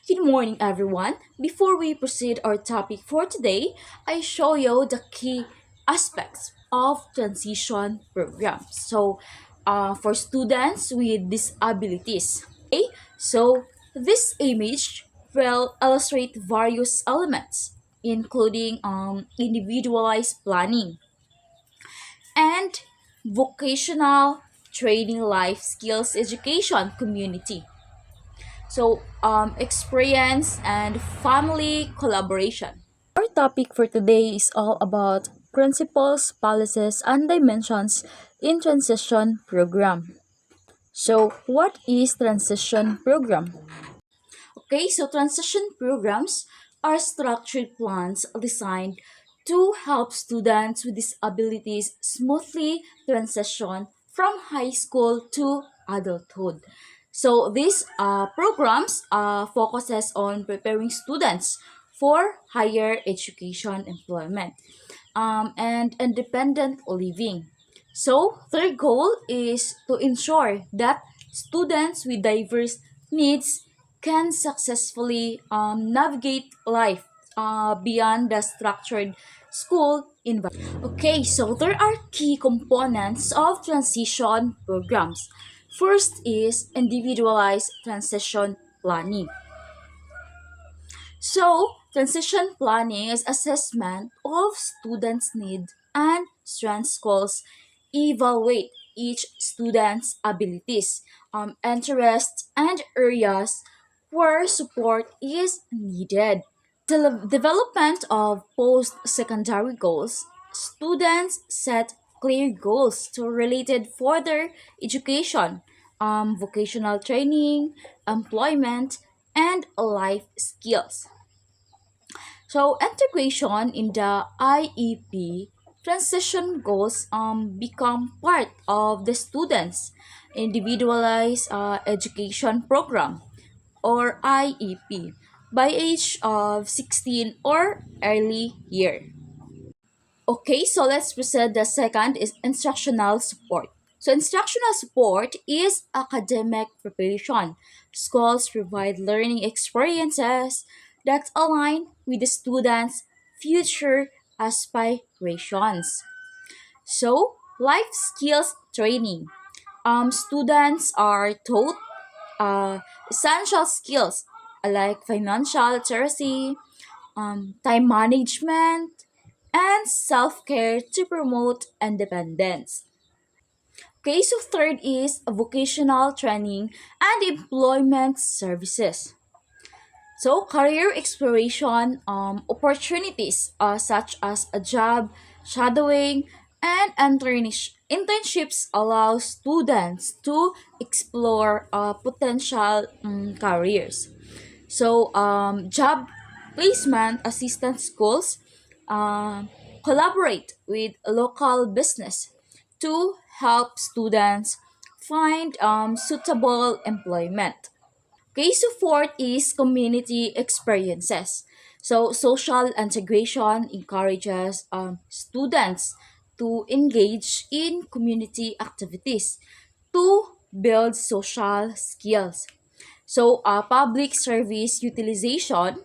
Good morning, everyone. Before we proceed our topic for today, I show you the key aspects of transition programs. For students with disabilities, okay. This image will illustrate various elements, including individualized planning and vocational training, life skills education community. Experience and family collaboration. Our topic for today is all about principles, policies, and dimensions in transition program. So, what is transition program? Okay, so transition programs are structured plans designed to help students with disabilities smoothly transition from high school to adulthood. So these programs focuses on preparing students for higher education, employment, and independent living. So their goal is to ensure that students with diverse needs can successfully navigate life beyond the structured school environment. Okay, so there are key components of transition programs. First is individualized transition planning. Transition planning is assessment of students' needs and strengths goals, evaluate each student's abilities, interests, and areas where support is needed. Development of post-secondary goals. Students set clear goals to related further education, vocational training, employment, and life skills. So integration in the IEP transition goals become part of the students' individualized education program or IEP by age of 16 or early year. Okay, so let's proceed. The second is instructional support. So instructional support is academic preparation. Schools provide learning experiences that align with the students' future aspirations. So life skills training. Students are taught essential skills like financial literacy, time management, and self care to promote independence. Okay, so third is vocational training and employment services. So, career exploration opportunities such as a job, shadowing, and internships allow students to explore potential careers. Job placement assistance schools um, collaborate with local business to help students find suitable employment. Okay, so fourth is community experiences. So social integration encourages students to engage in community activities to build social skills. Public service utilization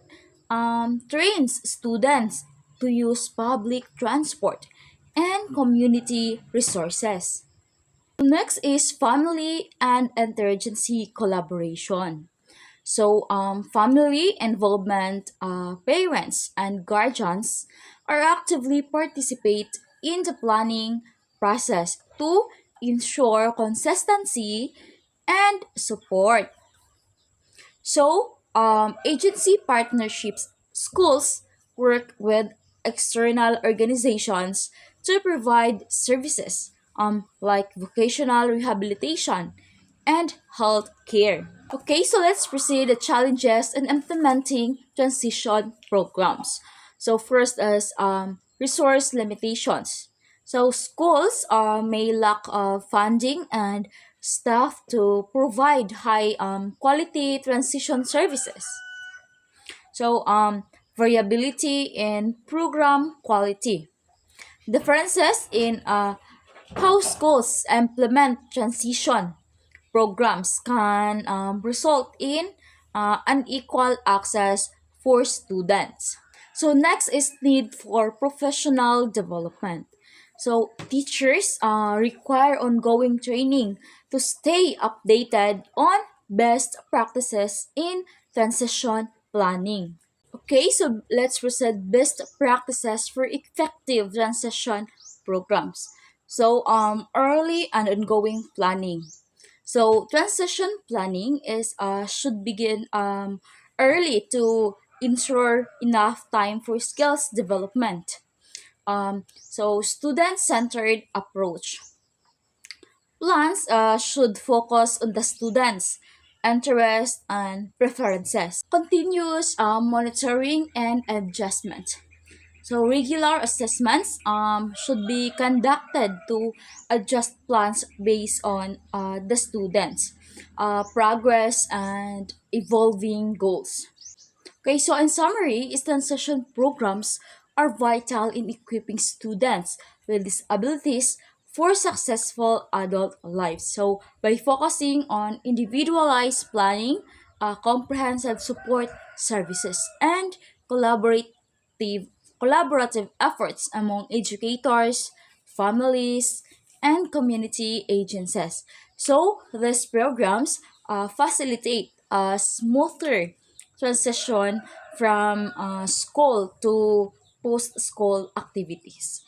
trains students to use public transport and community resources. Next is family and interagency collaboration. Family involvement, parents and guardians are actively participate in the planning process to ensure consistency and support. Agency partnerships, schools work with external organizations to provide services like vocational rehabilitation and health care. Okay, so let's proceed the challenges in implementing transition programs. So first is resource limitations. So schools may lack of funding and staff to provide high quality transition services. Variability in program quality. Differences in how schools implement transition programs can result in unequal access for students. So next is need for professional development. So teachers require ongoing training to stay updated on best practices in transition planning. Okay, so let's proceed best practices for effective transition programs. So early and ongoing planning. So transition planning is should begin early to ensure enough time for skills development. So student-centered approach. Plans should focus on the students' interests and preferences. Continuous monitoring and adjustment. So regular assessments should be conducted to adjust plans based on the students' progress and evolving goals. Okay, so in summary, transition programs are vital in equipping students with disabilities for successful adult lives. So by focusing on individualized planning, comprehensive support services, and collaborative collaborative efforts among educators, families, and community agencies. So these programs facilitate a smoother transition from school to post-school activities.